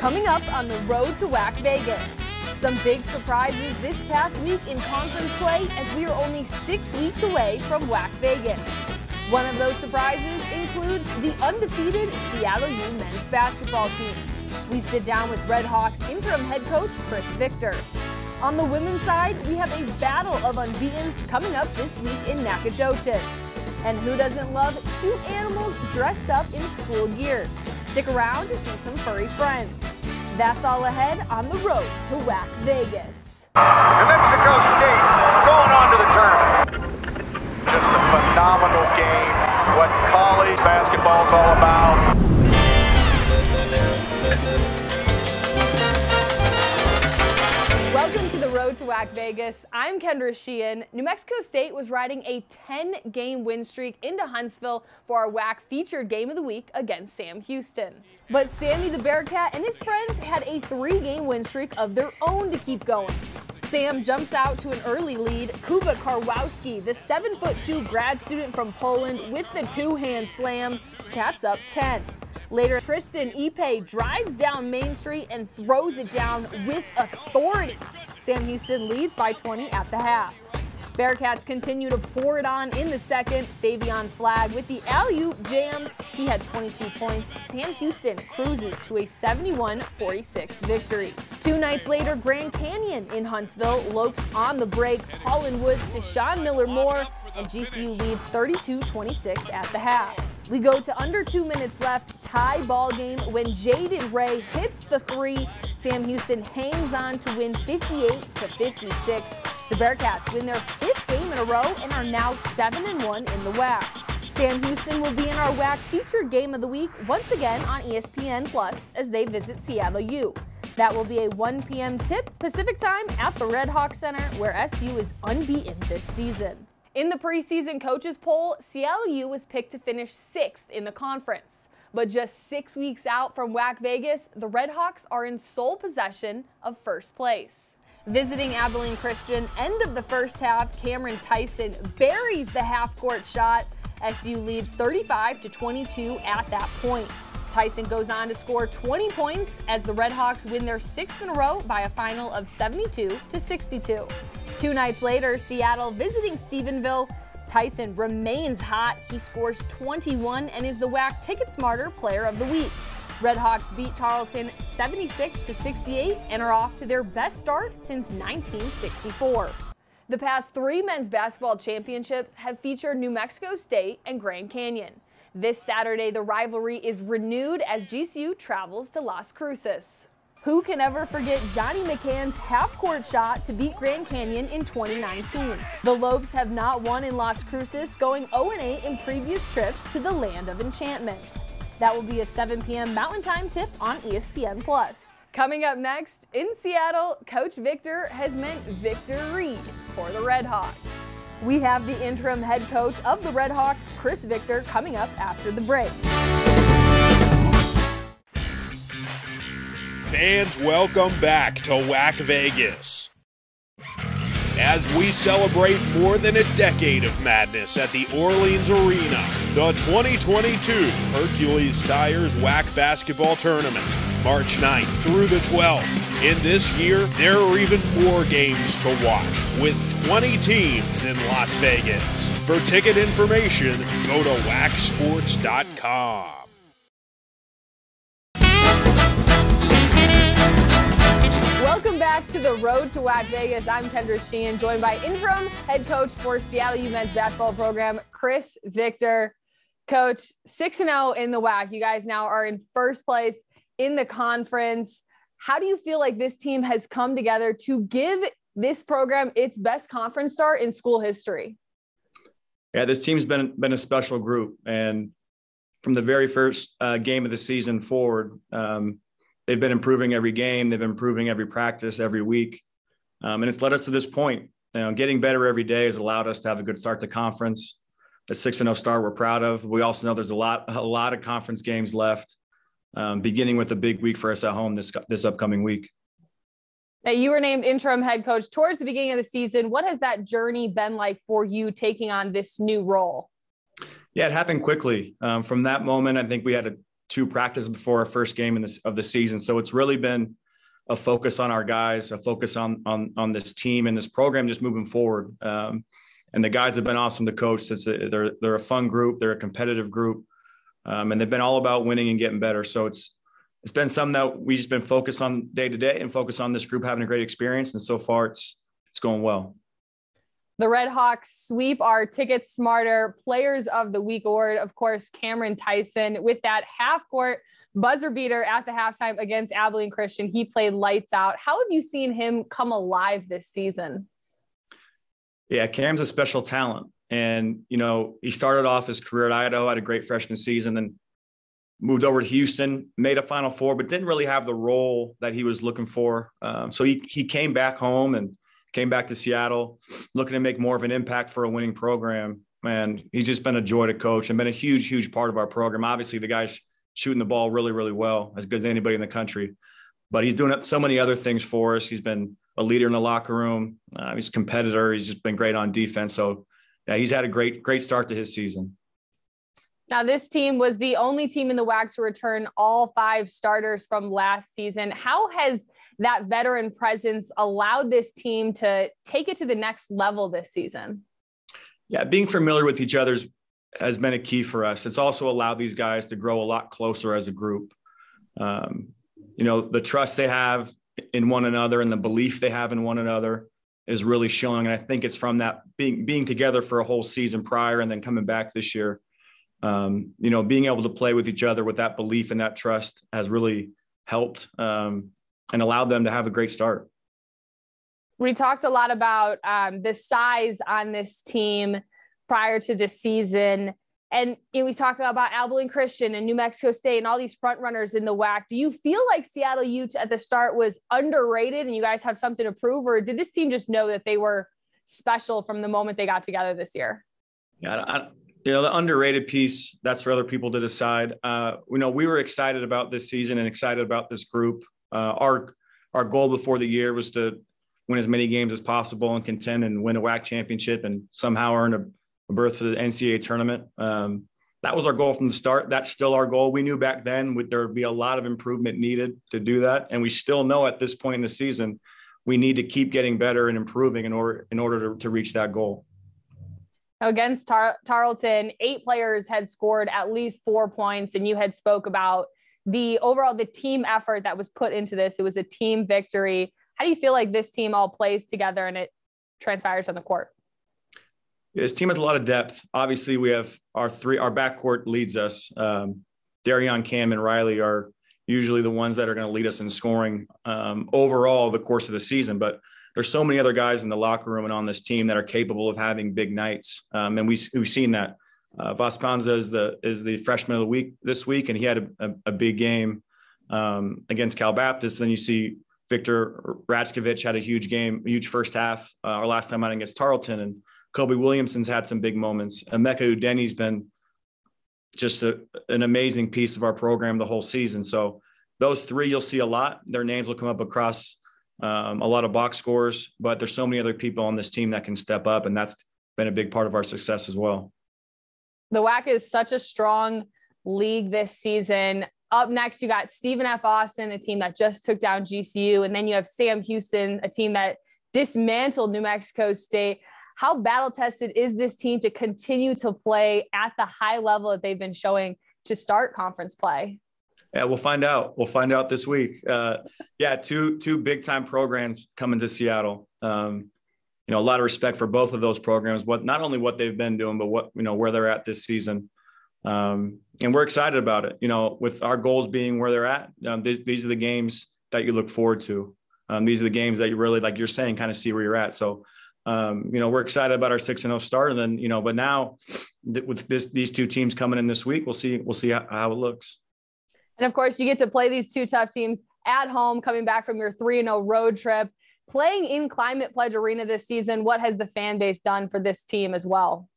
coming up on the road to WAC Vegas. Some big surprises this past week in conference play as we are only 6 weeks away from WAC Vegas. One of those surprises includes the undefeated Seattle U men's basketball team. We sit down with Red Hawks interim head coach Chris Victor. On the women's side, we have a battle of unbeatens coming up this week in Nacogdoches. And who doesn't love cute animals dressed up in school gear? Stick around to see some furry friends. That's all ahead on the road to WAC Vegas. New Mexico State going on to the tournament. Just a phenomenal game. What college basketball is all about. Welcome to the road to WAC Vegas. I'm Kendra Sheehan. New Mexico State was riding a 10-game win streak into Huntsville for our WAC featured game of the week against Sam Houston. But Sammy the Bearcat and his friends had a 3-game win streak of their own to keep going. Sam jumps out to an early lead. Kuba Karwowski, the 7'2" grad student from Poland, with the two-hand slam. Cats up 10. Later, Tristan Ipe drives down Main Street and throws it down with authority. Sam Houston leads by 20 at the half. Bearcats continue to pour it on in the second. Savion Flagg with the alley-oop jam. He had 22 points. Sam Houston cruises to a 71-46 victory. 2 nights later, Grand Canyon in Huntsville lopes on the break. Holland Woods to Sean Miller-Moore, and GCU leads 32-26 at the half. We go to under 2 minutes left, tie ball game when Jaden Ray hits the three. Sam Houston hangs on to win 58-56. The Bearcats win their 5th game in a row and are now 7-1 in the WAC. Sam Houston will be in our WAC featured game of the week once again on ESPN Plus as they visit Seattle U. That will be a 1 p.m. tip Pacific time at the Red Hawk Center, where SU is unbeaten this season. In the preseason coaches poll, Seattle U was picked to finish 6th in the conference. But just 6 weeks out from WAC Vegas, the Red Hawks are in sole possession of first place. Visiting Abilene Christian, end of the first half, Cameron Tyson buries the half-court shot. SU leads 35-22 at that point. Tyson goes on to score 20 points as the Red Hawks win their 6th in a row by a final of 72-62. 2 nights later, Seattle visiting Stephenville. Tyson remains hot. He scores 21 and is the WAC Ticket Smarter Player of the Week. Red Hawks beat Tarleton 76-68 and are off to their best start since 1964. The past 3 men's basketball championships have featured New Mexico State and Grand Canyon. This Saturday, the rivalry is renewed as GCU travels to Las Cruces. Who can ever forget Johnny McCann's half-court shot to beat Grand Canyon in 2019? The Lobes have not won in Las Cruces, going 0-8 in previous trips to the Land of Enchantment. That will be a 7 p.m. Mountain Time tip on ESPN+. Coming up next, in Seattle, Coach Victor has meant victory for the Red Hawks. We have the interim head coach of the Red Hawks, Chris Victor, coming up after the break. Fans, welcome back to WAC Vegas. As we celebrate more than a decade of madness at the Orleans Arena, the 2022 Hercules Tires WAC Basketball Tournament, March 9th through the 12th. In this year, there are even more games to watch, with 20 teams in Las Vegas. For ticket information, go to WACsports.com. Welcome back to the road to WAC Vegas. I'm Kendra Sheehan, joined by interim head coach for Seattle U men's basketball program, Chris Victor. Coach, 6-0 in the WAC. You guys now are in first place in the conference. How do you feel like this team has come together to give this program its best conference start in school history? Yeah, this team's been a special group, and from the very first game of the season forward, they've been improving every game. They've been improving every practice, every week. And it's led us to this point. Getting better every day has allowed us to have a good start to conference. The 6-0 start we're proud of. We also know there's a lot of conference games left, beginning with a big week for us at home this upcoming week. Now, you were named interim head coach towards the beginning of the season. What has that journey been like for you taking on this new role? Yeah, it happened quickly. From that moment, I think we had 2 practices before our first game of the season. So it's really been a focus on our guys, a focus on this team and this program just moving forward. And the guys have been awesome to coach. They're a fun group. They're a competitive group. And they've been all about winning and getting better. So it's been something that we've just been focused on day to day and focus on this group having a great experience. And so far it's going well. The Red Hawks sweep our Ticket Smarter Players of the Week award. Of course, Cameron Tyson with that half-court buzzer beater at the halftime against Abilene Christian. He played lights out. How have you seen him come alive this season? Yeah, Cam's a special talent. And, he started off his career at Idaho, had a great freshman season, then moved over to Houston, made a Final Four, but didn't really have the role that he was looking for. So he came back home and came back to Seattle, looking to make more of an impact for a winning program. And he's just been a joy to coach and been a huge, huge part of our program. Obviously, the guy's shooting the ball really, really well, as good as anybody in the country. But he's doing so many other things for us. He's been a leader in the locker room. He's a competitor. He's just been great on defense. So, yeah, he's had a great start to his season. Now, this team was the only team in the WAC to return all 5 starters from last season. How has that veteran presence allowed this team to take it to the next level this season? Yeah, being familiar with each other has been a key for us. It's also allowed these guys to grow a lot closer as a group. The trust they have in one another and the belief they have in one another is really showing. And I think it's from that being together for a whole season prior and then coming back this year. Being able to play with each other with that belief and that trust has really helped and allowed them to have a great start. We talked a lot about the size on this team prior to this season. And we talked about Abilene Christian and New Mexico State and all these front runners in the WAC. Do you feel like Seattle Ute at the start was underrated and you guys have something to prove? Or did this team just know that they were special from the moment they got together this year? Yeah, the underrated piece, that's for other people to decide. We were excited about this season and excited about this group. Our goal before the year was to win as many games as possible and contend and win a WAC championship and somehow earn a berth to the NCAA tournament. That was our goal from the start. That's still our goal. We knew back then there would be a lot of improvement needed to do that. And we still know at this point in the season, we need to keep getting better and improving in order to reach that goal. Against Tarleton, 8 players had scored at least 4 points, and you had spoke about the team effort that was put into this. It was a team victory. How do you feel like this team all plays together and it transpires on the court? Yeah, this team has a lot of depth. Obviously, we have our backcourt leads us. Darion, Cam, and Riley are usually the ones that are going to lead us in scoring overall the course of the season. But there's so many other guys in the locker room and on this team that are capable of having big nights. And we've seen that. Vaspanza is the freshman of the week this week, and he had a big game against Cal Baptist. Then you see Victor Ratchkovich had a huge game, a huge first half, our last time out against Tarleton, and Kobe Williamson's had some big moments. Emeka Udeni's been just an amazing piece of our program the whole season. So those 3 you'll see a lot. Their names will come up across a lot of box scores, but there's so many other people on this team that can step up, and that's been a big part of our success as well. The WAC is such a strong league this season. Up next, you got Stephen F. Austin, a team that just took down GCU, and then you have Sam Houston, a team that dismantled New Mexico State. How battle-tested is this team to continue to play at the high level that they've been showing to start conference play? Yeah, we'll find out. We'll find out this week. Two big-time programs coming to Seattle. A lot of respect for both of those programs, not only what they've been doing, but where they're at this season. And we're excited about it. With our goals being where they're at, these are the games that you look forward to. These are the games that you really, like you're saying, kind of see where you're at. So, we're excited about our 6-0 start, and then, but now with these 2 teams coming in this week, we'll see how it looks. And of course, you get to play these 2 tough teams at home, coming back from your 3-0 road trip, playing in Climate Pledge Arena this season. What has the fan base done for this team as well?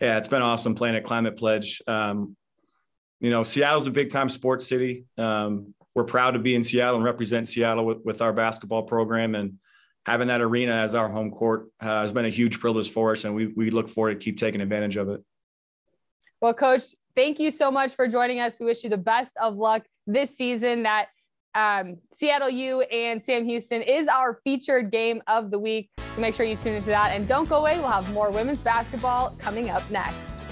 Yeah, it's been awesome playing at Climate Pledge. Seattle's a big time sports city. We're proud to be in Seattle and represent Seattle with our basketball program, and having that arena as our home court has been a huge privilege for us, and we look forward to keep taking advantage of it. Well, Coach, thank you so much for joining us. We wish you the best of luck this season. That Seattle U and Sam Houston is our featured game of the week. So make sure you tune into that. And don't go away. We'll have more women's basketball coming up next.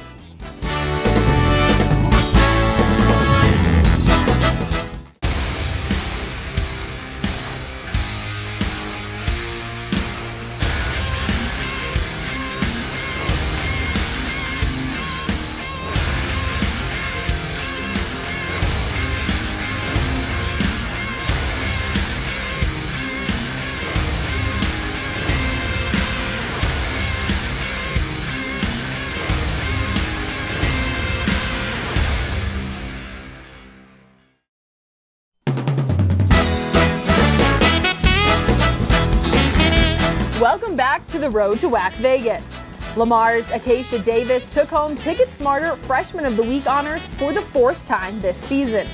Welcome back to the road to WAC Vegas. Lamar's Acacia Davis took home Ticket Smarter Freshman of the Week honors for the 4th time this season.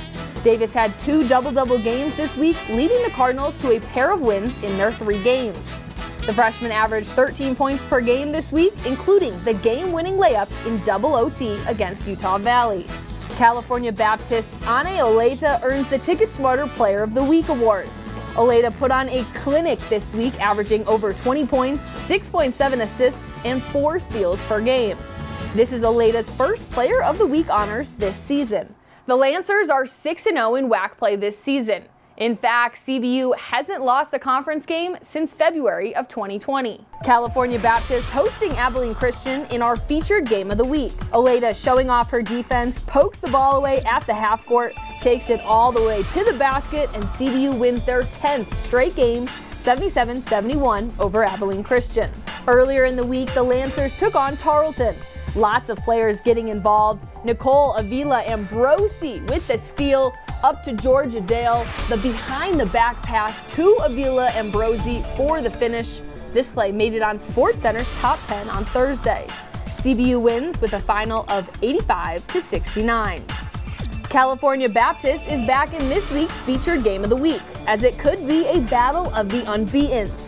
Davis had 2 double-double games this week, leading the Cardinals to a pair of wins in their 3 games. The freshman averaged 13 points per game this week, including the game-winning layup in double OT against Utah Valley. California Baptist's Ane Oleta earns the Ticket Smarter Player of the Week award. Oleta put on a clinic this week, averaging over 20 points, 6.7 assists, and 4 steals per game. This is Oleta's first Player of the Week honors this season. The Lancers are 6-0 in WAC play this season. In fact, CBU hasn't lost a conference game since February of 2020. California Baptist hosting Abilene Christian in our featured game of the week. Oleta, showing off her defense, pokes the ball away at the half court, takes it all the way to the basket, and CBU wins their 10th straight game, 77-71 over Abilene Christian. Earlier in the week, the Lancers took on Tarleton. Lots of players getting involved. Nicole Avila Ambrosi with the steal up to Georgia Dale. The behind-the-back pass to Avila Ambrosi for the finish. This play made it on SportsCenter's top 10 on Thursday. CBU wins with a final of 85-69. California Baptist is back in this week's featured game of the week, as it could be a battle of the unbeatens.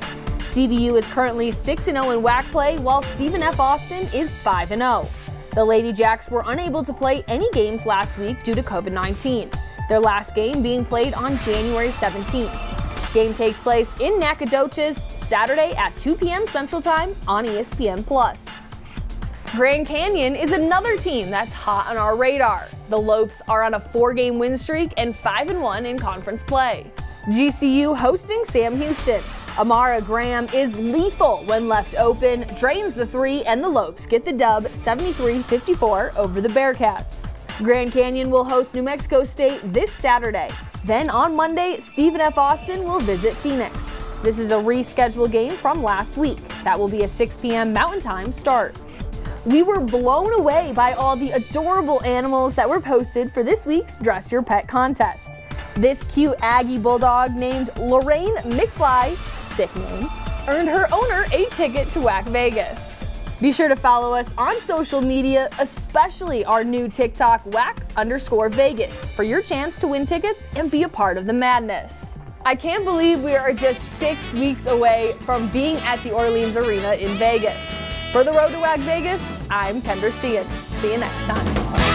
CBU is currently 6-0 in WAC play, while Stephen F. Austin is 5-0. The Lady Jacks were unable to play any games last week due to COVID-19, their last game being played on January 17th. Game takes place in Nacogdoches Saturday at 2 p.m. Central Time on ESPN+. Grand Canyon is another team that's hot on our radar. The Lopes are on a 4-game win streak and 5-1 in conference play. GCU hosting Sam Houston. Amara Graham is lethal when left open, drains the 3, and the Lopes get the dub 73-54 over the Bearcats. Grand Canyon will host New Mexico State this Saturday. Then on Monday, Stephen F. Austin will visit Phoenix. This is a rescheduled game from last week. That will be a 6 p.m. Mountain Time start. We were blown away by all the adorable animals that were posted for this week's Dress Your Pet contest. This cute Aggie Bulldog named Lorraine McFly, sick name, earned her owner a ticket to WAC Vegas. Be sure to follow us on social media, especially our new TikTok WAC_Vegas, for your chance to win tickets and be a part of the madness. I can't believe we are just 6 weeks away from being at the Orleans Arena in Vegas. For the road to WAC Vegas, I'm Kendra Sheehan. See you next time.